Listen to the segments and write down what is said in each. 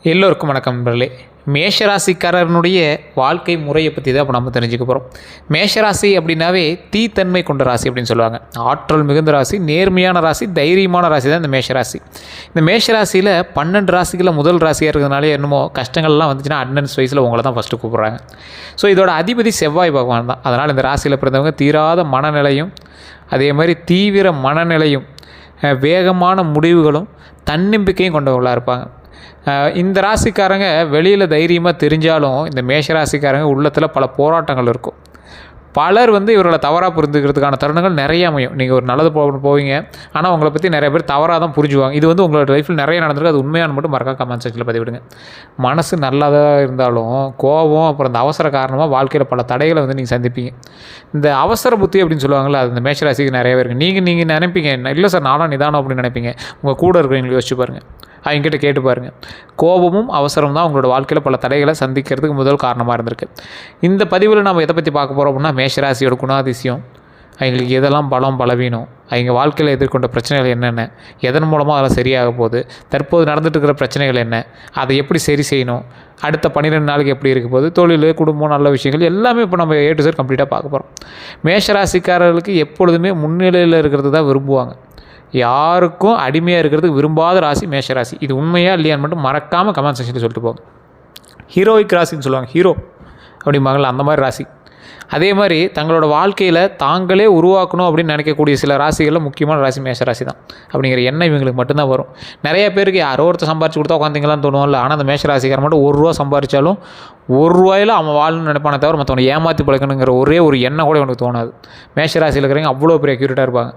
எல்லோருக்கும் வணக்கம் நண்பர்களே. மேஷராசிக்காரனுடைய வாழ்க்கை முறையை பற்றி தான் இப்போ நம்ம தெரிஞ்சுக்க போகிறோம். மேஷராசி அப்படின்னாவே தீத்தன்மை கொண்ட ராசி அப்படின்னு சொல்லுவாங்க. ஆற்றல் மிகுந்த ராசி, நேர்மையான ராசி, தைரியமான ராசி தான் இந்த மேஷராசி. இந்த மேஷராசியில் 12 ராசிகளில் முதல் ராசியாக இருக்கிறதுனாலே என்னமோ கஷ்டங்கள்லாம் வந்துச்சுன்னா அட்டண்டன்ஸ் வயசில் உங்களை தான் ஃபஸ்ட்டு கூப்பிட்றாங்க. ஸோ இதோட அதிபதி செவ்வாய் பகவான் தான். அதனால் இந்த ராசியில் பிறந்தவங்க தீராத மனநிலையும், அதே மாதிரி தீவிர மனநிலையும், வேகமான முடிவுகளும், தன்னம்பிக்கையும் கொண்டவர்களாக இருப்பாங்க. இந்த ராசிக்காரங்க வெளியில் தைரியமாக தெரிஞ்சாலும் இந்த மேஷ ராசிக்காரங்க உள்ளத்தில் பல போராட்டங்கள் இருக்கும். பலர் இவர்களை தவறாக புரிந்துக்கிறதுக்கான தருணங்கள் நிறைய அமையும். நீங்கள் ஒரு நல்லது போவீங்க, ஆனால் உங்களை பற்றி நிறைய பேர் தவறாக தான் புரிஞ்சுவாங்க. இது உங்களோட லைஃப்பில் நிறைய நடந்திருக்கு. அது உண்மையான மட்டும் மறக்காம கமெண்ட் செக்ஷனில் பதிவிடுங்க. மனசு நல்லதாக இருந்தாலும் கோபம் அப்புறம் இந்த அவசர காரணமாக வாழ்க்கையில் பல தடைகளை நீங்கள் சந்திப்பீங்க. இந்த அவசர புத்தி அப்படின்னு சொல்லுவாங்கள்ல, அது இந்த மேஷராசிக்கு நிறையவே இருக்குது. நீங்கள் நினைப்பீங்க, இல்லை சார் நானும் நிதானம் அப்படின்னு நினைப்பீங்க. உங்கள் கூட இருக்கிறவங்களுக்கு யோசிச்சு பாருங்கள், அவங்ககிட்ட கேட்டு பாருங்கள். கோபமும் அவசரம் தான் உங்களோட வாழ்க்கையில் பல தடைகளை சந்திக்கிறதுக்கு முதல் காரணமாக இருந்திருக்கு. இந்த பதிவில் நம்ம எதை பற்றி பார்க்க போகிறோம் அப்படின்னா, மேஷராசியோட குணாதிசயம், அவங்களுக்கு எதெல்லாம் பலம் பலவீனம், அவங்க வாழ்க்கையில் எதிர்கொண்ட பிரச்சனைகள் என்னென்ன, எதன் மூலமாக அதெல்லாம் சரியாக போகுது, தற்போது நடந்துட்டு இருக்கிற பிரச்சனைகள் என்ன, அதை எப்படி சரி செய்யணும், அடுத்த 12 நாளுக்கு எப்படி இருக்க போகுது, தொழில், குடும்பம், நல்ல விஷயங்கள் எல்லாமே இப்போ நம்ம A to Z கம்ப்ளீட்டாக பார்க்க போகிறோம். மேஷராசிக்காரர்களுக்கு எப்பொழுதுமே முன்னிலையில் இருக்கிறது தான் விரும்புவாங்க. யாருக்கும் அடிமையாக இருக்கிறதுக்கு விரும்பாத ராசி மேஷராசி. இது உண்மையா இல்லையான்னு மட்டும் மறக்காமல் கமெண்ட் செக்ஷனில் சொல்லிட்டு போங்க. ஹீரோயிக் ராசின்னு சொல்லுவாங்க, ஹீரோ அப்படிம்பாங்களா, அந்த மாதிரி ராசி. அதே மாதிரி தங்களோட வாழ்க்கையில் தாங்களே உருவாக்கணும் அப்படின்னு நினைக்கக்கூடிய சில ராசிகளில் முக்கியமான ராசி மேஷராசி தான். அப்படிங்கிற எண்ணம் இவங்களுக்கு மட்டும்தான் வரும். நிறைய பேருக்கு யாரோ ஒருத்தர் சம்பாரிச்சு கொடுத்தா உட்காந்திங்களான்னு தோணுவோம்ல. ஆனால் அந்த மேஷராசிக்காரன் மட்டும் ₹1 சம்பாரித்தாலும் ₹1 அவன் வாழணும்னு நினைப்பானே தவிர மற்றவனை ஏமாற்றி பழக்கணுங்கிற ஒரே ஒரு எண்ணம் கூட எனக்கு தோணாது. மேஷராசியில் இருக்கிறவங்க அவ்வளோ பெரிய அக்யூரேட்டாக இருப்பாங்க.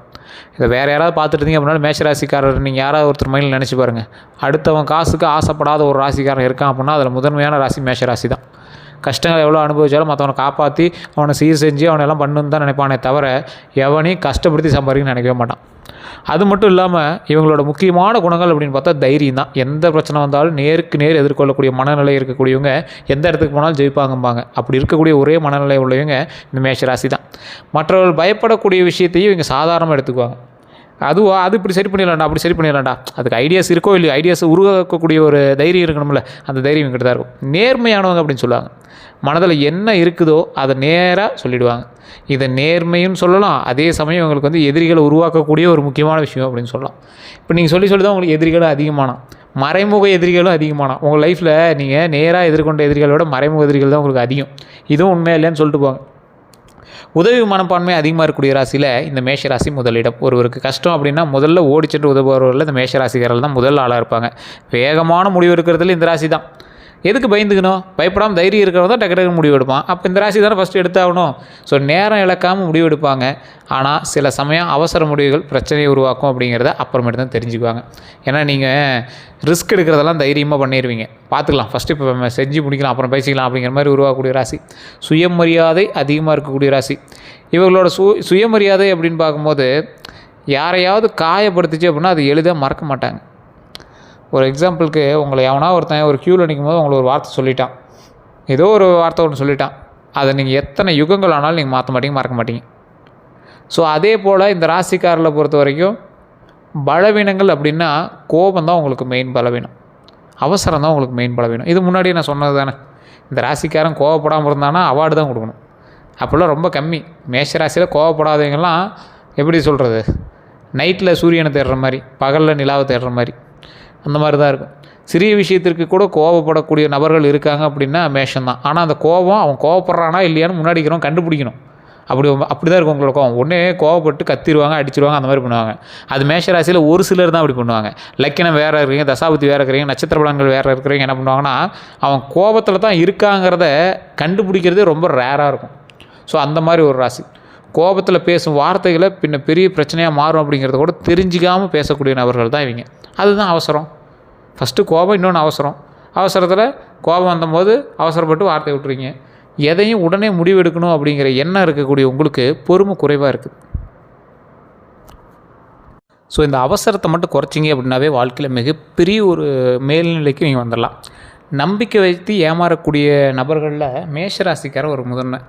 இதை வேறு யாராவது பார்த்துட்டு இருந்தீங்க அப்படின்னா மேஷராசிக்காரர் நீங்கள் யாராவது ஒருத்தர் மைண்டில் நினச்சி பாருங்கள். அடுத்தவன் காசுக்கு ஆசைப்படாத ஒரு ராசிக்காரன் இருக்கான் அப்படின்னா அதில் முதன்மையான ராசி மேஷராசி தான். கஷ்டங்கள் எவ்வளோ அனுபவிச்சாலும் மற்றவனை காப்பாற்றி அவனை சீர் செஞ்சு அவனெல்லாம் பண்ணணுன்னு தான் நினைப்பானே தவிர எவனையும் கஷ்டப்படுத்தி சம்பாதிக்கணும்னு நினைக்கவே மாட்டான். அது மட்டும் இல்லாமல் இவங்களோட முக்கியமான குணங்கள் அப்படின்னு பார்த்தா தைரியம் தான். எந்த பிரச்சனை வந்தாலும் நேருக்கு நேர் எதிர்கொள்ளக்கூடிய மனநிலை இருக்கக்கூடியவங்க எந்த இடத்துக்கு போனாலும் ஜெயிப்பாங்கம்பாங்க. அப்படி இருக்கக்கூடிய ஒரே மனநிலை உள்ளவங்க இந்த மேஷராசி தான். மற்றவர்கள் பயப்படக்கூடிய விஷயத்தையும் இவங்க சாதாரணமாக எடுத்துக்குவாங்க. அது இப்படி சரி பண்ணிடலாம்டா, அப்படி சரி பண்ணிடலாம்டா, அதுக்கு ஐடியாஸ் இருக்கோ இல்லையோ, ஐடியாஸ் உருவாக்கக்கூடிய ஒரு தைரியம் இருக்கணும்ல, அந்த தைரியம் இவங்ககிட்ட தான் இருக்கும். நேர்மையானவங்க அப்படின்னு சொல்லுவாங்க. மனதில் என்ன இருக்குதோ அதை நேராக சொல்லிவிடுவாங்க. இதை நேர்மையும் சொல்லலாம். அதே சமயம் இவங்களுக்கு எதிரிகளை உருவாக்கக்கூடிய ஒரு முக்கியமான விஷயம் அப்படின்னு சொல்லலாம். இப்போ நீங்கள் சொல்லி தான் உங்களுக்கு எதிரிகளும் அதிகமானா, மறைமுக எதிரிகளும் அதிகமானா. உங்கள் லைஃப்பில் நீங்கள் நேராக எதிர்கொண்ட எதிரிகளோட மறைமுக எதிரிகள் தான் உங்களுக்கு அதிகம். இதுவும் உண்மையா இல்லையான்னு சொல்லிட்டு போங்க. உதவி மனப்பான்மை அதிகமாக இருக்கக்கூடிய ராசியில் இந்த மேஷராசி முதலிடம். ஒருவருக்கு கஷ்டம் அப்படின்னா முதல்ல ஓடி சென்று உதவுபவர்கள் இந்த மேஷராசிக்காரர்கள் தான் முதல் ஆளாக இருப்பாங்க. வேகமான முடிவு எடுக்கிறதுல இந்த ராசி தான். எதுக்கு பயந்துக்கணும்? பயப்படாமல் தைரியம் இருக்கிறவங்க தான் டக்கு முடிவு எடுப்பான். அப்போ இந்த ராசி தானே ஃபஸ்ட்டு எடுத்தாகணும். ஸோ நேரம் இழக்காமல் முடிவு எடுப்பாங்க. ஆனால் சில சமயம் அவசர முடிவுகள் பிரச்சனையை உருவாக்கும் அப்படிங்கிறத அப்புறமேட்டு தான் தெரிஞ்சுக்குவாங்க. ஏன்னா நீங்கள் ரிஸ்க் எடுக்கிறதெல்லாம் தைரியமாக பண்ணிடுவீங்க. பார்த்துக்கலாம், ஃபஸ்ட்டு இப்போ செஞ்சு முடிக்கலாம், அப்புறம் பேசிக்கலாம் அப்படிங்கிற மாதிரி உருவாக்கக்கூடிய ராசி. சுயமரியாதை அதிகமாக இருக்கக்கூடிய ராசி. இவர்களோட சுயமரியாதை அப்படின்னு பார்க்கும்போது யாரையாவது காயப்படுத்துச்சு அப்படின்னா அது எளிதாக மறக்க மாட்டாங்க. ஒரு எக்ஸாம்பிளுக்கு உங்களை எவனா ஒருத்தன் ஒரு க்யூவில் நிற்கும் போது உங்களை ஒரு வார்த்தை சொல்லிட்டான், ஏதோ ஒரு வார்த்தை ஒன்று சொல்லிட்டான், அதை நீங்கள் எத்தனை யுகங்கள் ஆனாலும் நீங்கள் மாற்ற மாட்டீங்க, மறக்க மாட்டீங்க. ஸோ அதே போல் இந்த ராசிக்காரில் பொறுத்த வரைக்கும் பலவீனங்கள் அப்படின்னா கோபம் தான் உங்களுக்கு மெயின் பலவீனம், அவசரம் தான் உங்களுக்கு மெயின் பலவீனம். இது முன்னாடியே நான் சொன்னது தானே. இந்த ராசிக்காரன் கோவப்படாமல் இருந்தானா அவார்டு தான் கொடுக்கணும். அப்போல்லாம் ரொம்ப கம்மி. மேஷராசியில் கோவப்படாதவங்கெல்லாம் எப்படி சொல்கிறது, நைட்டில் சூரியனை தேடுற மாதிரி, பகலில் நிலாவை தேடுற மாதிரி, அந்த மாதிரி தான் இருக்கும். சிறிய விஷயத்திற்கு கூட கோவப்படக்கூடிய நபர்கள் இருக்காங்க அப்படின்னா மேஷம்தான். ஆனால் அந்த கோபம் அவன் கோவப்படுறானா இல்லையான்னு முன்னாடிக்கிறோம் கண்டுபிடிக்கணும். அப்படி தான் இருக்கும் உங்களோட கோவம். ஒன்றே கோவப்பட்டு கத்திடுவாங்க, அடிச்சிடுவாங்க, அந்த மாதிரி பண்ணுவாங்க. அது மேஷராசியில் ஒரு சிலர் தான் அப்படி பண்ணுவாங்க. லக்கினம் வேறு இருக்கிறீங்க, தசாபுத்தி வேறு இருக்கிறீங்க, நட்சத்திர பலன்கள் வேறு இருக்கிறீங்க, என்ன பண்ணுவாங்கன்னா அவன் கோபத்தில் தான் இருக்காங்கிறத கண்டுபிடிக்கிறதே ரொம்ப ரேராக இருக்கும். ஸோ அந்த மாதிரி ஒரு ராசி. கோபத்தில் பேசும் வார்த்தைகளை பின்ன பெரிய பிரச்சனையாக மாறும் அப்படிங்கிறத கூட தெரிஞ்சிக்காமல் பேசக்கூடிய நபர்கள் தான் இவங்க. அதுதான் அவசரம். ஃபஸ்ட்டு கோபம், இன்னொன்று அவசரம். அவசரத்தில் கோபம் வந்தபோது அவசரப்பட்டு வார்த்தை விட்டுறீங்க. எதையும் உடனே முடிவெடுக்கணும் அப்படிங்கிற எண்ணம் இருக்கக்கூடிய உங்களுக்கு பொறுமை குறைவாக இருக்குது. ஸோ இந்த அவசரத்தை மட்டும் குறைச்சிங்க அப்படின்னாவே வாழ்க்கையில் மிகப்பெரிய ஒரு மேல்நிலைக்கு நீங்கள் வந்துடலாம். நம்பிக்கை வைத்து ஏமாறக்கூடிய நபர்களில் மேஷராசிக்கார ஒரு முதன்மை.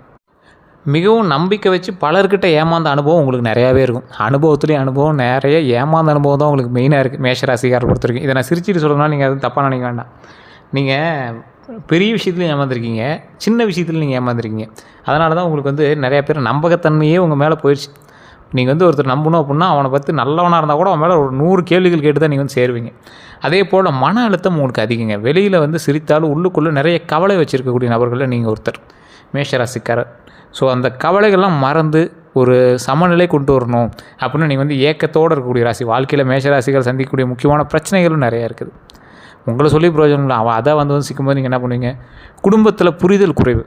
மிகவும் நம்பிக்கை வச்சு பலர்கிட்ட ஏமாந்த அனுபவம் உங்களுக்கு நிறையாவே இருக்கும். அனுபவத்துலேயும் அனுபவம் நிறைய, ஏமாந்த அனுபவம் தான் உங்களுக்கு மெயினாக இருக்குது மேஷராசிக்காரர் பொறுத்த வரைக்கும். இதை நான் சிரிச்சிட்டு சொல்கிறதுனால நீங்கள் எதுவும் தப்பாக நினைக்க வேண்டாம். நீங்கள் பெரிய விஷயத்துலையும் ஏமாந்துருக்கீங்க, சின்ன விஷயத்துலையும் நீங்கள் ஏமாந்துருக்கீங்க. அதனால தான் உங்களுக்கு வந்து நிறையா பேர் நம்பகத்தன்மையே உங்கள் மேலே போயிடுச்சு. நீங்கள் வந்து ஒருத்தர் நம்பணும் அப்படின்னா அவனை பற்றி நல்லவனாக இருந்தால் கூட அவன் மேலே ஒரு 100 கேள்விகள் கேட்டு தான் நீங்கள் வந்து சேருவீங்க. அதே போல் மன அழுத்தம் உங்களுக்கு அதிகங்க. வெளியில் வந்து சிரித்தாலும் உள்ளுக்குள்ளே நிறைய கவலை வச்சுருக்கக்கூடிய நபர்களில் நீங்கள் ஒருத்தர் மேஷராசிக்காரர். ஸோ அந்த கவலைகள்லாம் மறந்து ஒரு சமநிலை கொண்டு வரணும் அப்படின்னு நீங்கள் வந்து ஏக்கத்தோடு இருக்கக்கூடிய ராசி. வாழ்க்கையில் மேஷராசிகள் சந்திக்கக்கூடிய முக்கியமான பிரச்சனைகளும் நிறையா இருக்குது. உங்களை சொல்லி பிரயோஜனம் இல்லை. அவன் அதை வந்து சிக்கும்போது நீங்கள் என்ன பண்ணுவீங்க? குடும்பத்தில் புரிதல் குறைவு.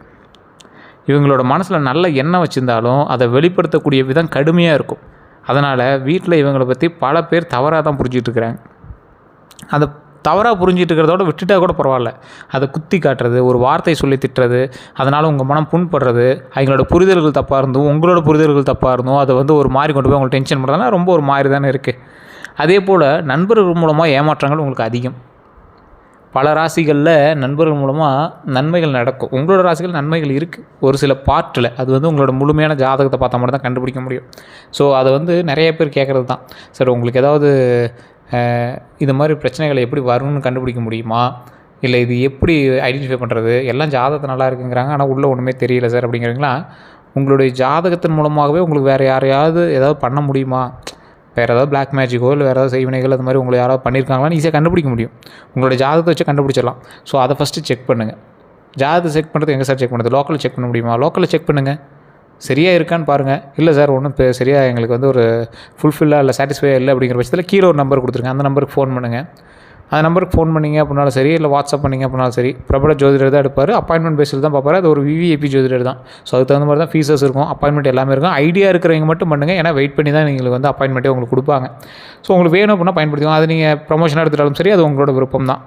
இவங்களோட மனசில் நல்ல எண்ணம் வச்சுருந்தாலும் அதை வெளிப்படுத்தக்கூடிய விதம் கடுமையாக இருக்கும். அதனால் வீட்டில் இவங்களை பற்றி பல பேர் தவறாக தான் புரிஞ்சிட்டு இருக்கிறாங்க. அதை தவறாக புரிஞ்சிட்டு இருக்கிறதோட விட்டுட்டா கூட பரவாயில்ல. அதை குத்தி காட்டுறது, ஒரு வார்த்தை சொல்லி திட்டுறது, அதனால் உங்கள் மனம் புண்படுறது, அவங்களோட புரிதல்கள் தப்பாக இருந்தும் உங்களோட புரிதல்கள் தப்பாக இருந்தும் அதை வந்து ஒரு மாதிரி கொண்டு போய் உங்களுக்கு டென்ஷன் பண்ணுறதுனா ரொம்ப ஒரு மாதிரி தானே இருக்குது. அதே போல் நண்பர்கள் மூலமாக ஏமாற்றங்கள் உங்களுக்கு அதிகம். பல ராசிகளில் நண்பர்கள் மூலமாக நன்மைகள் நடக்கும். உங்களோட ராசிகள் நன்மைகள் இருக்குது ஒரு சில பார்ட்டில். அது வந்து உங்களோட முழுமையான ஜாதகத்தை பார்த்தா மட்டும் தான் கண்டுபிடிக்க முடியும். ஸோ அதை வந்து நிறைய பேர் கேட்குறது தான், சார் உங்களுக்கு ஏதாவது இது மாதிரி பிரச்சனைகளை எப்படி வரும்னு கண்டுபிடிக்க முடியுமா, இல்லை இது எப்படி ஐடென்டிஃபை பண்ணுறது, எல்லாம் ஜாதகத்தை நல்லா இருக்குங்கிறாங்க ஆனால் உள்ளே ஒன்றுமே தெரியல சார் அப்படிங்கிறீங்களா? உங்களுடைய ஜாதகத்தின் மூலமாகவே உங்களுக்கு வேறு யாரையாவது ஏதாவது பண்ண முடியுமா, வேறு ஏதாவது பிளாக் மேஜிக்கோ இல்லை வேறு ஏதாவது செய்வினைகள் அது மாதிரி உங்களை யாராவது பண்ணியிருக்காங்களான்னு ஈஸியாக கண்டுபிடிக்க முடியும். உங்களோட ஜாதகத்தை வச்சு கண்டுபிடிச்சிடலாம். ஸோ அதை ஃபஸ்ட்டு செக் பண்ணுங்கள். ஜாதகத்தை செக் பண்ணுறது எங்கே சார் செக் பண்ணுறது? லோக்கலில் செக் பண்ண முடியுமா? லோக்கலில் செக் பண்ணுங்கள். சரியாக இருக்கான்னு பாருங்கள். இல்லை சார் ஒன்றும் சரியாக எங்களுக்கு வந்து ஒரு ஃபுல்ஃபில்லாக இல்லை சாட்டிஸ்ஃபையாக இல்லை அப்படிங்கிற பட்சத்தில் கீழே ஒரு நம்பர் கொடுத்துருங்க. அந்த நம்பருக்கு ஃபோன் பண்ணுங்கள். அந்த நம்பருக்கு ஃபோன் பண்ணிங்க அப்படின்னாலும் சரி, இல்லை வாட்ஸ்அப் பண்ணிங்க அப்படின்னாலும் சரி, பிரபல ஜோதிடர் தான் எடுப்பார். அப்பாயின்மெண்ட் பேஸில் தான் பார்ப்பார். அது ஒரு விவிஐபி ஜோதிடர் தான். ஸோ அதுக்கு தகுந்த மாதிரி தான் ஃபீஸஸ் இருக்கும், அப்பாயின்மெண்ட் எல்லாமே இருக்கும். ஐடியா இருக்கிறவங்க மட்டும் பண்ணுங்கள். ஏன்னா வெயிட் பண்ணி தான் நீங்கள் வந்து அப்பாயின்மெண்ட்டே உங்களுக்கு கொடுப்பாங்க. ஸோ உங்களுக்கு வேணும் அப்படின்னா பயன்படுத்திக்கோங்க. அது நீங்கள் ப்ரமோஷனாக எடுத்துட்டாலும் சரி, அது உங்களோட விருப்பம் தான்.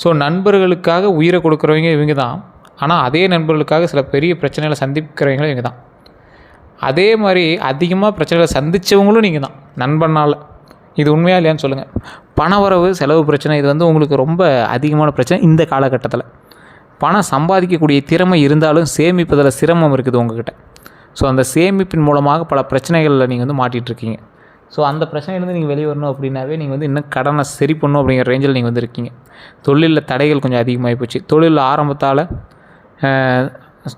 ஸோ நண்பர்களுக்காக உயிரை கொடுக்குறவங்க இவங்க தான். ஆனால் அதே நண்பர்களுக்காக சில பெரிய பிரச்சனைகளை சந்திக்கிறவங்களும் இவங்க தான். அதே மாதிரி அதிகமாக பிரச்சனைகளை சந்தித்தவங்களும் நீங்கள் தான் நண்பனால். இது உண்மையாக இல்லையான்னு சொல்லுங்கள். பணவரவு செலவு பிரச்சனை இது வந்து உங்களுக்கு ரொம்ப அதிகமான பிரச்சனை இந்த காலகட்டத்தில். பணம் சம்பாதிக்கக்கூடிய திறமை இருந்தாலும் சேமிப்பதில் சிரமம் இருக்குது உங்கள்கிட்ட. ஸோ அந்த சேமிப்பின் மூலமாக பல பிரச்சனைகளில் நீங்கள் வந்து மாட்டிகிட்ருக்கீங்க. ஸோ அந்த பிரச்சனையிலேருந்து நீங்கள் வெளியே வரணும் அப்படின்னாவே நீங்கள் வந்து இன்னும் கடனை சரி பண்ணணும் அப்படிங்கிற ரேஞ்சில் நீங்கள் வந்து இருக்கீங்க. தொழிலில் தடைகள் கொஞ்சம் அதிகமாகி போச்சு.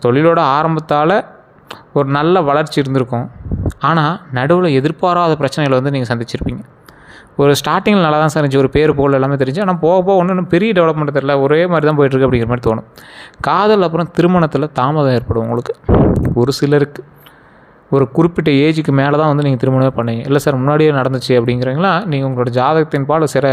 தொழிலோட ஆரம்பத்தால் ஒரு நல்ல வளர்ச்சி இருந்திருக்கும். ஆனால் நடுவில் எதிர்பாராத பிரச்சனைகளை வந்து நீங்கள் சந்திச்சிருப்பீங்க. ஒரு ஸ்டார்டிங்கில் நல்லா தான் சார் இருந்துச்சு, ஒரு பேர் போல் எல்லாமே தெரிஞ்சு. ஆனால் போக போக ஒன்றும் பெரிய டெவலப்மெண்ட் தெரியல, ஒரே மாதிரி தான் போயிட்டுருக்கு அப்படிங்கிற மாதிரி தோணும். காதல் அப்புறம் திருமணத்தில் தாமதம் ஏற்படும் உங்களுக்கு. ஒரு சிலருக்கு ஒரு குறிப்பிட்ட ஏஜுக்கு மேலே தான் வந்து நீங்கள் திருமணமே பண்ணுவீங்க. இல்லை சார் முன்னாடியே நடந்துச்சு அப்படிங்கிறீங்களா? நீங்கள் உங்களோட ஜாதகத்தின் பால் சில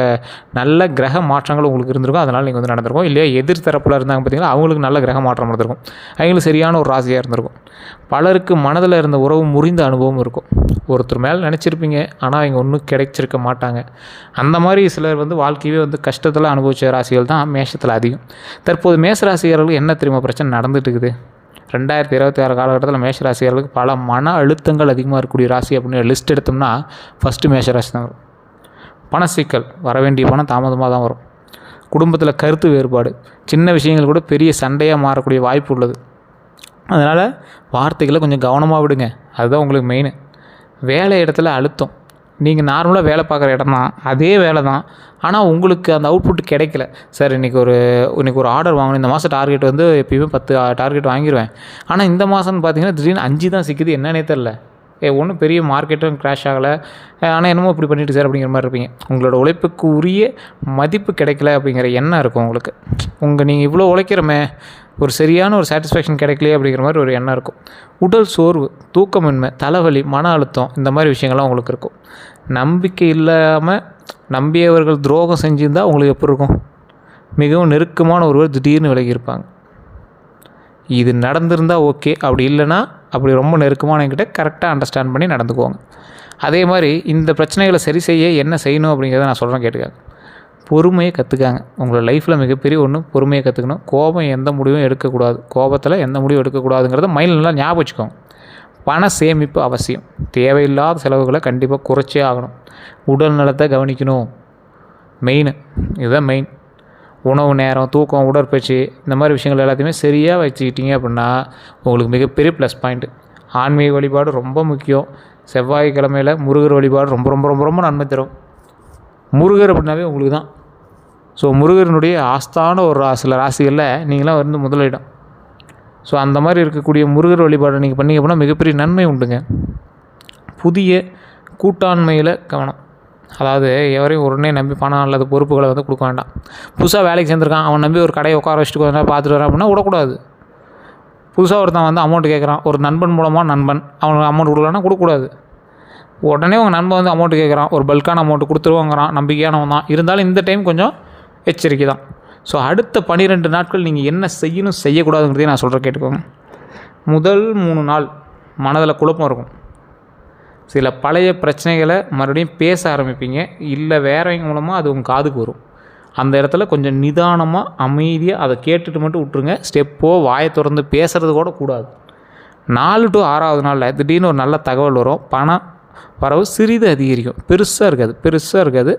நல்ல கிரக மாற்றங்கள் உங்களுக்கு இருந்திருக்கும், அதனால் நீங்கள் வந்து நடந்திருக்கும். இல்லையா எதிர் தரப்பில் இருந்தாங்க பார்த்தீங்களா, அவங்களுக்கு நல்ல கிரக மாற்றம் நடந்திருக்கும். அவங்களுக்கு சரியான ஒரு ராசியாக இருந்திருக்கும். பலருக்கு மனதில் இருந்த உறவு முறிந்த அனுபவம் இருக்கும். ஒருத்தர் மேலே நினச்சிருப்பீங்க, ஆனால் அவங்க ஒன்றும் கிடைச்சிருக்க மாட்டாங்க. அந்த மாதிரி சிலர் வந்து வாழ்க்கையே வந்து கஷ்டத்தில் அனுபவித்த ராசிகள் தான் மேஷத்தில் அதிகம். தற்போது மேஷ ராசிகர்களுக்கு என்ன தெரியுமா பிரச்சனை நடந்துட்டு இருக்குது? 2026 காலகட்டத்தில் மேஷராசிகளுக்கு பல மன அழுத்தங்கள் அதிகமாக இருக்கக்கூடிய ராசி அப்படின்னு லிஸ்ட் எடுத்தோம்னா ஃபஸ்ட்டு மேஷராசி தான் வரும். பண சிக்கல், வர வேண்டிய பணம் தாமதமாக தான் வரும். குடும்பத்தில் கருத்து வேறுபாடு, சின்ன விஷயங்கள் கூட பெரிய சண்டையாக மாறக்கூடிய வாய்ப்பு உள்ளது. அதனால் வார்த்தைகளை கொஞ்சம் கவனமாக விடுங்க. அதுதான் உங்களுக்கு மெயின். வேலை இடத்துல அழுத்தம். நீங்கள் நார்மலாக வேலை பார்க்குற இடம் தான், அதே வேலை தான், ஆனால் உங்களுக்கு அந்த அவுட்புட் கிடைக்கல. சார் இன்றைக்கி ஒரு ஆர்டர் வாங்கணும், இந்த மாதம் டார்கெட் வந்து எப்பயுமே 10 டார்கெட் வாங்கிடுவேன், ஆனால் இந்த மாதம்னு பார்த்தீங்கன்னா திடீர்னு 5 தான் சிக்குது, என்னன்னே தெரில. ஒன்றும் பெரிய மார்க்கெட்டும் க்ராஷ் ஆகலை, ஆனால் என்னமோ இப்படி பண்ணிட்டு சார் அப்படிங்கிற மாதிரி இருப்பீங்க. உங்களோட உழைப்புக்கு உரிய மதிப்பு கிடைக்கல அப்படிங்கிற எண்ணம் இருக்கும் உங்களுக்கு. நீங்கள் இவ்வளோ உழைக்கிறமே, ஒரு சரியான ஒரு சாட்டிஸ்ஃபேக்ஷன் கிடைக்கலையே அப்படிங்கிற மாதிரி ஒரு எண்ணம் இருக்கும். உடல் சோர்வு, தூக்கமின்மை, தலைவலி, மன அழுத்தம், இந்த மாதிரி விஷயங்கள்லாம் உங்களுக்கு இருக்கும். நம்பிக்கை இல்லாமல் நம்பியவர்கள் துரோகம் செஞ்சுருந்தால் உங்களுக்கு எப்படி இருக்கும்? மிகவும் நெருக்கமான ஒருவர் திடீர்னு விலகி இருப்பாங்க. இது நடந்திருந்தால் ஓகே, அப்படி இல்லைன்னா அப்படி ரொம்ப நெருக்கமானவங்கிட்ட கரெக்டாக அண்டர்ஸ்டாண்ட் பண்ணி நடந்துக்குவாங்க. அதே மாதிரி இந்த பிரச்சனைகளை சரி செய்ய என்ன செய்யணும் அப்படிங்கிறத நான் சொல்கிறேன், கேட்டுக்காங்க. பொறுமையை கற்றுக்காங்க. உங்களோட லைஃப்பில் மிகப்பெரிய ஒன்று பொறுமையை கற்றுக்கணும். கோபம் எந்த முடிவும் எடுக்கக்கூடாது, கோபத்தில் எந்த முடிவும் எடுக்கக்கூடாதுங்கிறத மைண்டில் நல்லா ஞாபகம் வச்சுக்கோங்க. பண சேமிப்பு அவசியம். தேவையில்லாத செலவுகளை கண்டிப்பாக குறைச்சே ஆகணும். உடல் நலத்தை கவனிக்கணும், மெயின். இதுதான் மெயின். உணவு நேரம், தூக்கம், உடற்பயிற்சி, இந்த மாதிரி விஷயங்கள் எல்லாத்தையுமே சரியாக வச்சுக்கிட்டீங்க அப்படின்னா உங்களுக்கு மிகப்பெரிய ப்ளஸ் பாயிண்ட்டு. ஆன்மீக வழிபாடு ரொம்ப முக்கியம். செவ்வாய்க்கிழமையில் முருகர் வழிபாடு ரொம்ப ரொம்ப ரொம்ப ரொம்ப நன்மை தரும். முருகர் அப்படின்னாவே உங்களுக்கு தான் ஸோ முருகனுடைய ஆஸ்தான ஒரு சில ராசிகளில் நீங்களாம் வந்து முதலிடம். ஸோ அந்த மாதிரி இருக்கக்கூடிய முருகர் வழிபாடு நீங்கள் பண்ணிங்க அப்படின்னா மிகப்பெரிய நன்மை உண்டுங்க. புதிய கூட்டாண்மையில் கவனம். அதாவது எவரையும் உடனே நம்பி பணம் அல்லது பொறுப்புகளை வந்து கொடுக்க வேண்டாம். புதுசாக வேலைக்கு சேர்ந்துருக்கான், அவன் நம்பி ஒரு கடையை உட்கார வச்சுட்டு கொஞ்ச நேரம் பார்த்துட்டு வரான் அப்படின்னா விடக்கூடாது. புதுசாக ஒருத்தன் வந்து அமௌண்ட் கேட்குறான், ஒரு நண்பன் மூலமாக அவனுக்கு அமௌண்ட் கொடுக்கலன்னா கொடுக்கக்கூடாது. உடனே உங்கள் நண்பன் வந்து அமௌண்ட்டு கேட்குறான், ஒரு பல்கான அமௌண்ட்டு கொடுத்துருவாங்கிறான், நம்பிக்கையானவன் தான். இருந்தாலும் இந்த டைம் கொஞ்சம் எச்சரிக்கை தான். ஸோ அடுத்த 12 நாட்கள் நீங்கள் என்ன செய்யணும் செய்யக்கூடாதுங்கிறதையும் நான் சொல்கிறேன், கேட்டுக்கோங்க. முதல் 3 நாள் மனதில் குழப்பம் இருக்கும். சில பழைய பிரச்சனைகளை மறுபடியும் பேச ஆரம்பிப்பீங்க, இல்லை வேறவங்க மூலமாக அது உங்கள் காதுக்கு வரும். அந்த இடத்துல கொஞ்சம் நிதானமாக அமைதியாக அதை கேட்டுட்டு மட்டும் விட்டுருங்க. ஸ்டெப்போ வாயை திறந்து பேசுகிறது கூட கூடாது. 4 to 6வது நாளில் திடீர்னு ஒரு நல்ல தகவல் வரும். பணம் வரவு சிறிது அதிகரிக்கும். பெருசாக இருக்காது.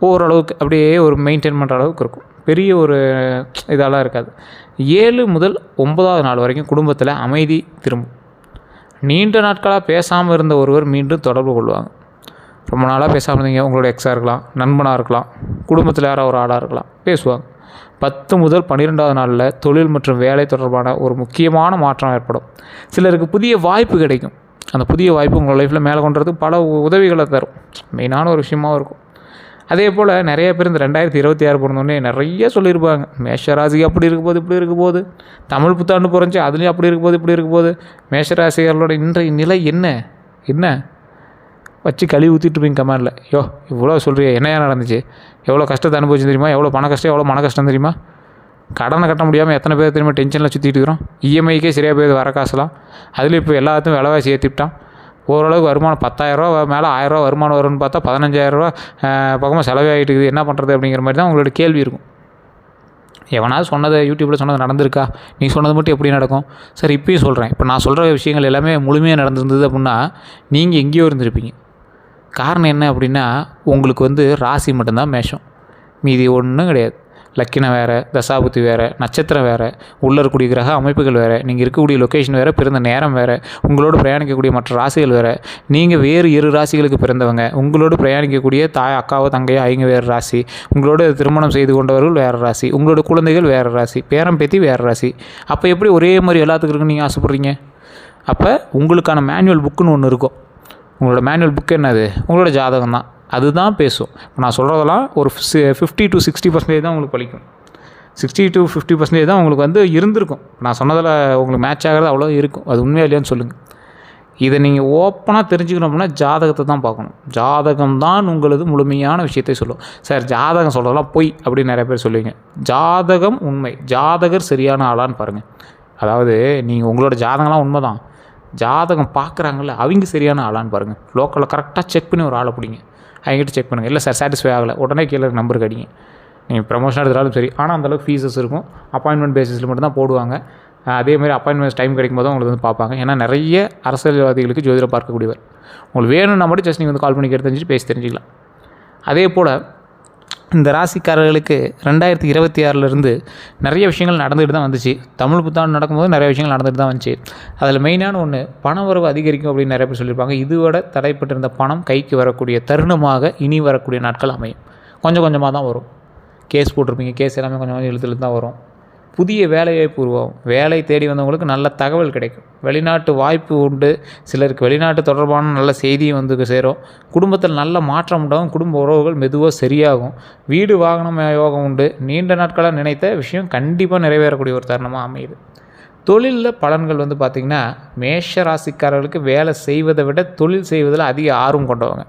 ஓரளவுக்கு அப்படியே ஒரு மெயின்டைன் பண்ணுற அளவுக்கு இருக்கும். பெரிய ஒரு இதெல்லாம் இருக்காது. 7 முதல் 9வது நாள் வரைக்கும் குடும்பத்தில் அமைதி திரும்பும். நீண்ட நாட்களாக பேசாமல் இருந்த ஒருவர் மீண்டும் தொடர்பு கொள்வாங்க. ரொம்ப நாளாக பேசாமல் இருந்தீங்க, உங்களோட எக்ஸாக இருக்கலாம், நண்பனாக இருக்கலாம், குடும்பத்தில் யாராவது ஒரு ஆளாக இருக்கலாம், பேசுவாங்க. 10 முதல் 12வது நாளில் தொழில் மற்றும் வேலை தொடர்பான ஒரு முக்கியமான மாற்றம் ஏற்படும். சிலருக்கு புதிய வாய்ப்பு கிடைக்கும். அந்த புதிய வாய்ப்பு உங்கள் லைஃப்பில் மேலே கொண்டுறதுக்கு பல உதவிகளை தரும். மெயினான ஒரு விஷயமாகவும் இருக்கும். அதே போல் நிறைய பேர் இந்த 2026 பிறந்தோடனே நிறைய சொல்லியிருப்பாங்க, மேஷராசிக்கு அப்படி இருக்க போது இப்படி இருக்க போது, தமிழ் புத்தாண்டு பிறந்துச்சு அதுலேயும் அப்படி இருக்க போது இப்படி இருக்க போது, மேஷராசிகளோட இன்றைய நிலை என்ன வச்சு கழுவி ஊற்றிட்டு இருப்பீங்க கமெண்டில். இவ்வளோ சொல்கிறீங்க, என்னையா நடந்துச்சு, எவ்வளோ கஷ்டத்தை அனுபவிச்சு தெரியுமா, எவ்வளோ பண கஷ்டம் எவ்வளோ மன கஷ்டம் தெரியுமா, கடனை கட்ட முடியாமல் எத்தனை பேர் தெரியுமா டென்ஷனில் சுற்றிட்டு இருக்கிறோம், இஎம்ஐக்கே சரியாக போய் வர காசுலாம், அதுலேயும் இப்போ எல்லாத்தையும் விலைவாசி ஏற்றிவிட்டான். ஓரளவுக்கு வருமானம் 10,000 மேலே 1000 வருமானம் வரும்னு பார்த்தா 15,000 பக்கமாக செலவே ஆகிட்டு இருக்குது, என்ன பண்ணுறது அப்படிங்கிற மாதிரி தான் உங்களோட கேள்வி இருக்கும். எவனாவது சொன்னதை யூடியூப்பில் சொன்னது நடந்திருக்கா, நீ சொன்னது மட்டும் எப்படி நடக்கும்? சார் இப்பயும் சொல்கிறேன், இப்போ நான் சொல்கிற விஷயங்கள் எல்லாமே முழுமையாக நடந்திருந்தது அப்படின்னா நீங்கள் எங்கேயோ இருந்திருப்பீங்க. காரணம் என்ன அப்படின்னா, உங்களுக்கு வந்து ராசி மட்டும்தான் மேஷம், மீதி ஒன்றும் கிடையாது. லக்கினம் வேறு, தசாபுத்தி வேறு, நட்சத்திரம் வேறு, உள்ளே இருக்கக்கூடிய கிரக அமைப்புகள் வேறு, நீங்கள் இருக்கக்கூடிய லொக்கேஷன் வேறு, பிறந்த நேரம் வேறு, உங்களோடு பிரயாணிக்கக்கூடிய மற்ற ராசிகள் வேறு, நீங்கள் வேறு 2 ராசிகளுக்கு பிறந்தவங்க, உங்களோடு பிரயாணிக்கக்கூடிய தாய் அக்காவோ தங்கையோ அவங்க வேறு ராசி, உங்களோட திருமணம் செய்து கொண்டவர்கள் வேறு ராசி, உங்களோட குழந்தைகள் வேறு ராசி, பேரம் பேத்தி வேறு ராசி. அப்போ எப்படி ஒரே மாதிரி எல்லாத்துக்கும் இருக்குன்னு நீங்கள் ஆசைப்பட்றீங்க? அப்போ உங்களுக்கான மேனுவல் புக்குன்னு ஒன்று இருக்கும். உங்களோட மேனுவல் புக்கு என்னது? உங்களோட ஜாதகம் தான். அதுதான் பேசும். இப்போ நான் சொல்கிறதெல்லாம் ஒரு 50 to 60% தான் உங்களுக்கு பலிக்கும். 60 to 50% தான் உங்களுக்கு வந்து இருந்திருக்கும். நான் சொன்னதில் உங்களுக்கு மேட்ச் ஆகிறது அவ்வளோ இருக்கும். அது உண்மையாக இல்லையான்னு சொல்லுங்கள். இதை நீங்கள் ஓப்பனாக தெரிஞ்சுக்கணும் அப்படின்னா ஜாதகத்தை தான் பார்க்கணும். ஜாதகம் தான் உங்களது முழுமையான விஷயத்தை சொல்லும். சார் ஜாதகம் சொல்கிறதெல்லாம் பொய் அப்படின்னு நிறைய பேர் சொல்லுவீங்க. ஜாதகம் உண்மை. ஜாதகர் சரியான ஆளான்னு பாருங்கள். அதாவது நீங்கள் உங்களோட ஜாதகம்லாம் உண்மை தான், ஜாதகம் பார்க்குறாங்கல்ல அவங்க சரியான ஆளான்னு பாருங்கள். லோக்கலில் கரெக்டாக செக் பண்ணி ஒரு ஆளை பிடிங்க, அவங்ககிட்ட செக் பண்ணுங்கள். இல்லை சார் சாட்டிஸ்ஃபை ஆகலை, உடனே கீழே நம்பருக்கு அடிங்க. நீங்கள் ப்ரமோஷன் எடுத்தாலும் சரி, ஆனால் அந்தளவுக்கு ஃபீஸஸ் இருக்கும். அப்பாயின்மெண்ட் பேசிஸில் மட்டும்தான் போடுவாங்க. அதேமாதிரி அப்பாயின்மெண்ட் டைம் கிடைக்கும் போது உங்களுக்கு வந்து பார்ப்பாங்க. ஏன்னா நிறைய அரசியல்வாதிகளுக்கு ஜோதிடம் பார்க்கக்கூடியவர். உங்களுக்கு வேணும்னா மட்டும் ஜஸ்ட் நீங்கள் வந்து கால் பண்ணி கேட்டு தெரிஞ்சுட்டு பேசி தெரிஞ்சுக்கலாம். அதே போல் இந்த ராசிக்காரர்களுக்கு 2026 நிறைய விஷயங்கள் நடந்துகிட்டு தான் வந்துச்சு. தமிழ் புத்தாண்டு நடக்கும்போது நிறைய விஷயங்கள் நடந்துகிட்டு தான் வந்துச்சு. அதில் மெயினான ஒன்று பண வரவு அதிகரிக்கும் அப்படின்னு நிறைய பேர் சொல்லியிருப்பாங்க. இதுவோட தடைப்பட்டிருந்த பணம் கைக்கு வரக்கூடிய தருணமாக இனி வரக்கூடிய நாட்கள் அமையும். கொஞ்சம் கொஞ்சமாக தான் வரும். கேஸ் போட்டிருப்பீங்க, கேஸ் எல்லாமே கொஞ்சம் கொஞ்சம் இழுத்து தான் வரும். புதிய வேலைவாய்ப்பு உருவாகும். வேலை தேடி வந்தவங்களுக்கு நல்ல தகவல் கிடைக்கும். வெளிநாட்டு வாய்ப்பு உண்டு. சிலருக்கு வெளிநாட்டு தொடர்பான நல்ல செய்தியும் வந்து சேரும். குடும்பத்தில் நல்ல மாற்றம் உண்டாகும். குடும்ப உறவுகள் மெதுவாக சரியாகும். வீடு வாகனம் யோகம் உண்டு. நீண்ட நாட்களாக நினைத்த விஷயம் கண்டிப்பாக நிறைவேறக்கூடிய ஒரு தருணமாக அமையுது. தொழிலில் பலன்கள் வந்து பார்த்திங்கன்னா, மேஷ ராசிக்காரர்களுக்கு வேலை செய்வதை விட தொழில் செய்வதில் அதிக ஆர்வம் கொண்டவங்க.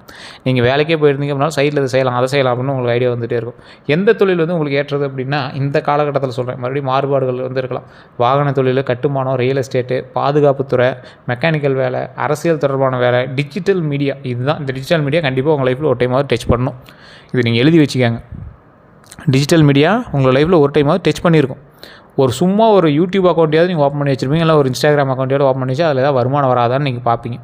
நீங்கள் வேலைக்கே போயிருந்தீங்க அப்படின்னா சைடில் இதை செய்யலாம் அதை செய்யலாம் அப்படின்னு உங்களுக்கு ஐடியா வந்துகிட்டே இருக்கும். எந்த தொழில் வந்து உங்களுக்கு ஏற்றது அப்படின்னா இந்த காலகட்டத்தில் சொல்கிறேன், மறுபடியும் மாறுபாடுகள் வந்து இருக்கலாம். வாகன தொழில், கட்டுமானம், ரியல் எஸ்டேட்டு, பாதுகாப்புத்துறை, மெக்கானிக்கல் வேலை, அரசியல் தொடர்பான வேலை, டிஜிட்டல் மீடியா. இதுதான் இந்த டிஜிட்டல் மீடியா கண்டிப்பாக உங்கள் லைஃப்பில் ஒரு டைமாவது டச் பண்ணணும். இது நீங்கள் எழுதி வச்சுக்கோங்க. டிஜிட்டல் மீடியா உங்கள் லைஃப்பில் ஒரு டைமாவது டச் பண்ணியிருக்கும். சும்மா ஒரு யூடியூப் அக்கௌண்ட்டையாவது நீங்கள் ஓப்பன் பண்ணி வச்சுருப்பீங்க, இல்லை ஒரு இன்ஸ்டாகிராம் அக்கௌண்ட்டையாவது ஓப்பன் பண்ணி வச்சு அதில் ஏதாவது வருமானம் வராதான்னு நீங்கள் பார்ப்பீங்க.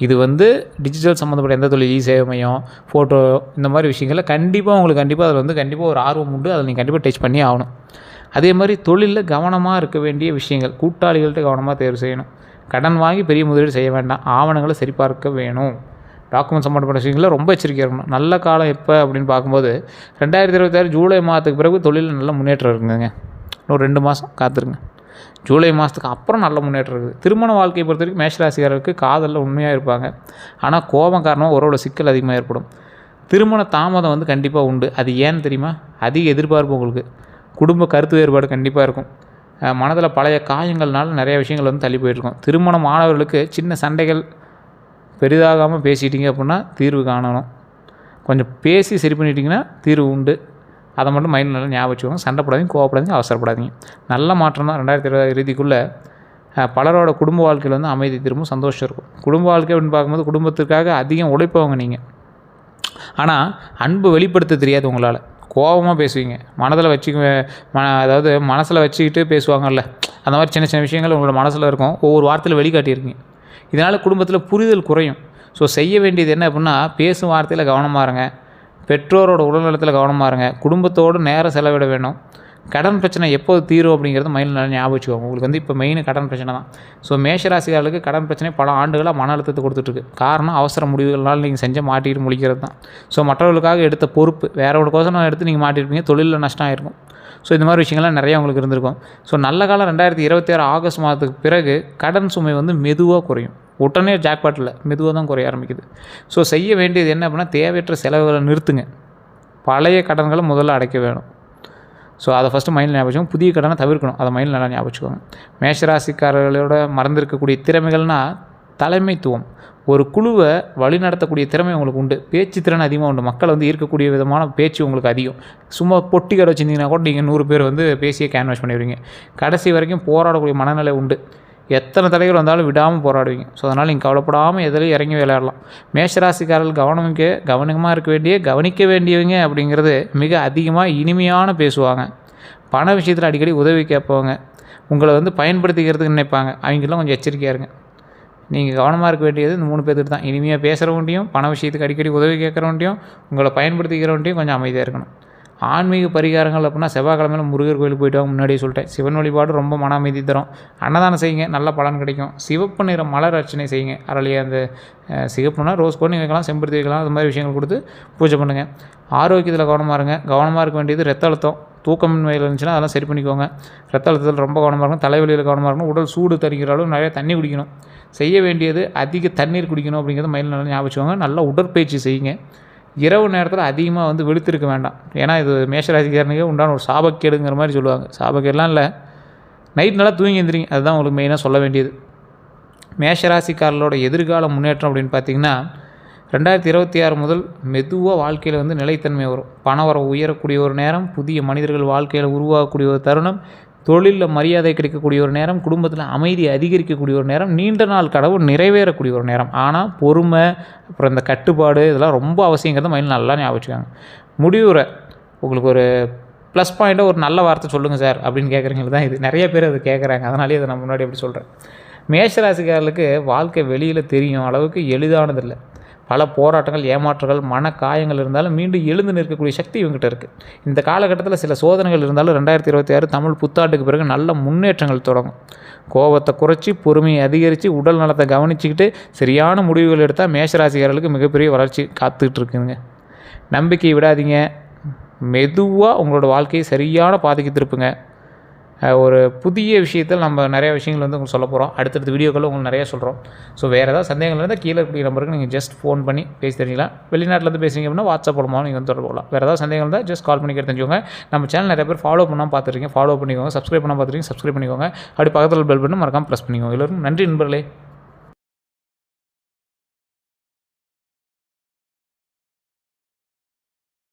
இது வந்து டிஜிட்டல் சம்மந்தப்பட்ட எந்த தொழில், சேவை மையம், ஃபோட்டோ, இந்த மாதிரி விஷயங்களில் கண்டிப்பாக உங்களுக்கு அதில் வந்து கண்டிப்பாக ஒரு ஆர்வம் உண்டு. அதில் நீங்கள் கண்டிப்பாக டச் பண்ணி ஆகணும். அதே மாதிரி தொழிலில் கவனமாக இருக்க வேண்டிய விஷயங்கள், கூட்டாளிகள்கிட்ட கவனமாக தேர்வு செய்யணும். கடன் வாங்கி பெரிய முதலீடு செய்ய வேண்டாம். ஆவணங்களை சரிபார்க்க வேணும். டாக்குமெண்ட் சம்மந்தப்பட்ட விஷயங்களில் ரொம்ப எச்சரிக்கையாக இருக்கணும். நல்ல காலம் எப்போ அப்படின்னு பார்க்கும்போது 2026 ஜூலை மாதத்துக்கு பிறகு தொழிலில் நல்ல முன்னேற்றம் இருக்குதுங்க. இன்னும் 2 மாதம் காத்துருங்க. ஜூலை மாதத்துக்கு அப்புறம் நல்ல முன்னேற்றம் இருக்குது. திருமண வாழ்க்கையை பொறுத்த வரைக்கும் மேஷராசிக்காரருக்கு காதலில் உண்மையாக இருப்பாங்க. ஆனால் கோபம் காரணமாக உறவோட சிக்கல் அதிகமாக ஏற்படும். திருமண தாமதம் வந்து கண்டிப்பாக உண்டு. அது ஏன்னு தெரியுமா? அதிக எதிர்பார்ப்பு உங்களுக்கு. குடும்ப கருத்து வேறுபாடு கண்டிப்பாக இருக்கும். மனதில் பழைய காயங்கள்னால நிறைய விஷயங்கள் வந்து தள்ளி போயிட்டுருக்கும். திருமண மாணவர்களுக்கு சின்ன சண்டைகள் பெரிதாகாமல் பேசிட்டிங்க அப்படின்னா தீர்வு காணணும். கொஞ்சம் பேசி சரி பண்ணிட்டிங்கன்னா தீர்வு உண்டு. அதை மட்டும் மைண்டில் நல்லா ஞாபகம் வச்சுக்கோங்க. சண்டை போடாதீங்க, கோவப்படாதீங்க, அவசரப்படாதீங்க. நல்ல மாற்றம் தான் 2020 இறுதிக்குள்ளே பலரோட குடும்ப வாழ்க்கையில் வந்து அமைதி திரும்பும், சந்தோஷம் இருக்கும். குடும்ப வாழ்க்கை அப்படின்னு பார்க்கும்போது குடும்பத்துக்காக அதிகம் உழைப்பவங்க நீங்கள். ஆனால் அன்பு வெளிப்படுத்த தெரியாது உங்களால். கோபமாக பேசுவீங்க, மனதில் அதாவது மனசில் வச்சுக்கிட்டு பேசுவாங்கல்ல, அந்த மாதிரி சின்ன சின்ன விஷயங்கள் உங்களோட மனசில் இருக்கும். ஒவ்வொரு வார்த்தையில் வெளிக்காட்டியிருக்கீங்க. இதனால் குடும்பத்தில் புரிதல் குறையும். ஸோ செய்ய வேண்டியது என்ன அப்படின்னா, பேசும் வார்த்தையில் கவனமாக இருங்க, பெற்றோரோட உடல்நலத்தில் கவனமாக இருங்க, குடும்பத்தோடு நேரம் செலவிட வேணும். கடன் பிரச்சனை எப்போது தீரும் அப்படிங்கிறது மைண்டில் நல்லா ஞாபகம் வச்சுக்கோங்க. உங்களுக்கு வந்து இப்போ மெயின் கடன் பிரச்சனை தான். ஸோ மேஷராசிக்காரர்களுக்கு கடன் பிரச்சனை பல ஆண்டுகளாக மன அழுத்தத்தை கொடுத்துட்ருக்கு. காரணம் அவசர முடிவுகள்னால் நீங்கள் செஞ்ச மாட்டிட்டு முடிக்கிறது தான். ஸோ மற்றவர்களுக்காக எடுத்த பொறுப்பு வேறு ஒரு கோசம் எடுத்து நீங்கள் மாட்டிருப்பீங்க, தொழிலில் நஷ்டம் ஆகிருக்கும். ஸோ இந்த மாதிரி விஷயங்கள்லாம் நிறையா உங்களுக்கு இருந்திருக்கும். ஸோ நல்ல காலம் 2026 ஆகஸ்ட் மாதத்துக்கு பிறகு கடன் சுமை வந்து மெதுவாக குறையும். உடனே ஜாக்பாட்டில் மெதுவாக தான் குறைய ஆரம்பிக்குது. ஸோ செய்ய வேண்டியது என்ன அப்படின்னா, தேவையற்ற செலவுகளை நிறுத்துங்க. பழைய கடன்களை முதல்ல அடைக்க வேணும். ஸோ அதை ஃபஸ்ட்டு மைண்டில் ஞாபகம் வச்சுக்கோங்க. புதிய கடனை தவிர்க்கணும். அதை மைண்டில் நல்லா ஞாபகம் வச்சுக்கோங்க. மேஷராசிக்காரர்களோட மறந்திருக்கக்கூடிய திறமைகள்னால் தலைமைத்துவம். ஒரு குழுவை வழிநடத்தக்கூடிய திறமை உங்களுக்கு உண்டு. பேச்சு திறன் அதிகமாக உண்டு. மக்களை வந்து ஈர்க்கக்கூடிய விதமான பேச்சு உங்களுக்கு அதிகம். சும்மா பொட்டி கடை வச்சுருந்தீங்கன்னா கூட நீங்கள் 100 பேர் வந்து பேசியே கேன்வாஸ் பண்ணிடுவீங்க. கடைசி வரைக்கும் போராடக்கூடிய மனநிலை உண்டு. எத்தனை தடைகள் வந்தாலும் விடாமல் போராடுவீங்க. ஸோ அதனால் நீங்கள் கவலைப்படாமல் எதிலையும் இறங்கி விளையாடலாம். மேஷராசிக்காரர்கள் கவனமாக கவனிக்க வேண்டியவங்க அப்படிங்கிறது மிக அதிகமாக இனிமையான பேசுவாங்க. பண விஷயத்தில் அடிக்கடி உதவி கேட்பவங்க. உங்களை வந்து பயன்படுத்திக்கிறதுக்கு நினைப்பாங்க. அவங்கெல்லாம் கொஞ்சம் எச்சரிக்கையாக இருங்க. நீங்கள் கவனமாக இருக்க வேண்டியது இந்த 3 பேர்த்துக்கு தான். இனிமையாக பேசுகிறவன்ட்டையும், பண விஷயத்துக்கு அடிக்கடி உதவி கேட்குறவன்ட்டையும், உங்களை பயன்படுத்திக்கிறவன்ட்டையும் கொஞ்சம் அமைதியாக இருக்கணும். ஆன்மீக பரிகாரங்கள் அப்படின்னா செவ்வாய்க்கிழமையில் முருகர் கோயிலுக்கு போய்ட்டு வாங்க. முன்னாடியே சொல்லிட்டேன். சிவன் வழிபாடு ரொம்ப மன அமைதி தரும். அன்னதானம் செய்யுங்க, நல்ல பலன் கிடைக்கும். சிவப்பு நிற மலர் அர்ச்சனை செய்யுங்க. அரளியாக அந்த சிவப்புனா ரோஸ் பண்ணி வைக்கலாம், செம்பருத்தி வைக்கலாம். அது மாதிரி விஷயங்கள் கொடுத்து பூஜை பண்ணுங்கள். ஆரோக்கியத்தில் கவனமாக இருங்க. கவனமாக இருக்க வேண்டியது ரத்த அழுத்தம், தூக்கமின்மையில் இருந்துச்சுன்னா அதெல்லாம் சரி பண்ணிக்கோங்க. ரத்த அழுத்தத்தில் ரொம்ப கவனமாக இருக்கணும். தலைவலியில் கவனமாக இருக்கணும். உடல் சூடு தணிக்கிற அளவு நிறைய தண்ணி குடிக்கணும். செய்ய வேண்டியது அதிக தண்ணீர் குடிக்கணும் அப்படிங்கிறது மைண்டில் நல்லா ஞாபகம் வச்சுக்கோங்க. நல்லா உடற்பயிற்சி செய்யுங்க. இரவு நேரத்தில் அதிகமாக வந்து விழுத்திருக்க வேண்டாம். ஏன்னா இது மேஷராசிக்காரனுக்கே உண்டான ஒரு சாபக்கேடுங்கிற மாதிரி சொல்லுவாங்க. சாபக்கேடுலாம் இல்லை, நைட் நல்லா தூங்கி எழுந்திரிங்க. அதுதான் உங்களுக்கு மெயினாக சொல்ல வேண்டியது. மேஷராசிக்காரர்களோட எதிர்கால முன்னேற்றம் அப்படின்னு பார்த்திங்கன்னா, 2026 முதல் மெதுவாக வாழ்க்கையில் வந்து நிலைத்தன்மை வரும். பணவரம் உயரக்கூடிய ஒரு நேரம், புதிய மனிதர்கள் வாழ்க்கையில் உருவாகக்கூடிய ஒரு தருணம், தொழிலில் மரியாதை கிடைக்கக்கூடிய ஒரு நேரம், குடும்பத்தில் அமைதி அதிகரிக்கக்கூடிய ஒரு நேரம், நீண்ட நாள் கனவு நிறைவேறக்கூடிய ஒரு நேரம். ஆனால் பொறுமை, அப்புறம் இந்த கட்டுப்பாடு இதெல்லாம் ரொம்ப அவசியங்கிறத மைண்டில் நல்லா ஞாபகம் வச்சுக்காங்க. முடிவுரை உங்களுக்கு ஒரு ப்ளஸ் பாயிண்ட்டாக ஒரு நல்ல வார்த்தை சொல்லுங்கள் சார் அப்படின்னு கேட்குறீங்க தான் இது. நிறைய பேர் அது கேட்குறாங்க. அதனாலே அதை நான் முன்னாடி எப்படி சொல்கிறேன். மேஷராசிக்காரர்களுக்கு வாழ்க்கை வெளியில் தெரியும் அளவுக்கு எளிதானதில்லை. பல போராட்டங்கள், ஏமாற்றங்கள், மன காயங்கள் இருந்தாலும் மீண்டும் எழுந்து நிற்கக்கூடிய சக்தி இவங்ககிட்ட இருக்குது. இந்த காலகட்டத்தில் சில சோதனைகள் இருந்தாலும் 2026 தமிழ் புத்தாண்டுக்கு பிறகு நல்ல முன்னேற்றங்கள் தொடங்கும். கோபத்தை குறைச்சி, பொறுமையை அதிகரித்து, உடல் நலத்தை கவனிச்சிக்கிட்டு சரியான முடிவுகள் எடுத்தால் மேஷராசிக்காரர்களுக்கு மிகப்பெரிய வளர்ச்சி காத்துக்கிட்டு இருக்குதுங்க. நம்பிக்கை விடாதீங்க. மெதுவாக உங்களோட வாழ்க்கையை சரியான பாதைக்கு திருப்புங்க. ஒரு புதிய விஷயத்தில் நம்ம நிறைய விஷயங்கள் வந்து உங்களுக்கு சொல்ல போகிறோம். அடுத்தடுத்த வீடியோக்களில் உங்களுக்கு நிறையா சொல்கிறோம். ஸோ வேறு ஏதாவது சந்தேகங்கள் இருந்தால் கீழே இருக்கக்கூடிய நம்பருக்கு நீங்கள் ஜஸ்ட் ஃபோன் பண்ணி பேசி தெரிஞ்சிக்கலாம். வெளிநாட்டிலேருந்து பேசுங்க அப்படின்னா வாட்ஸ்அப் மூலமாக நீங்கள் வந்து தொடர்பு கொள்ளலாம். வேறு ஏதாவது சந்தேகங்கள் இருந்தால் ஜஸ்ட் கால் பண்ணி தெரிஞ்சுக்கோங்க. நம்ம சேனல் நிறைய பேர் ஃபாலோ பண்ணால் பார்த்துருக்கீங்க, ஃபாலோ பண்ணிக்கோங்க. சப்ஸ்கிரைப் பண்ணால் பார்த்துருக்கீங்க, சப்ஸ்கிரைப் பண்ணிக்கோங்க. அப்படி பக்கத்தில் பெல் பட்டன் மறக்காமல் ப்ரெஸ் பண்ணிக்கோங்க. எல்லோரும் நன்றி நண்பர்களே.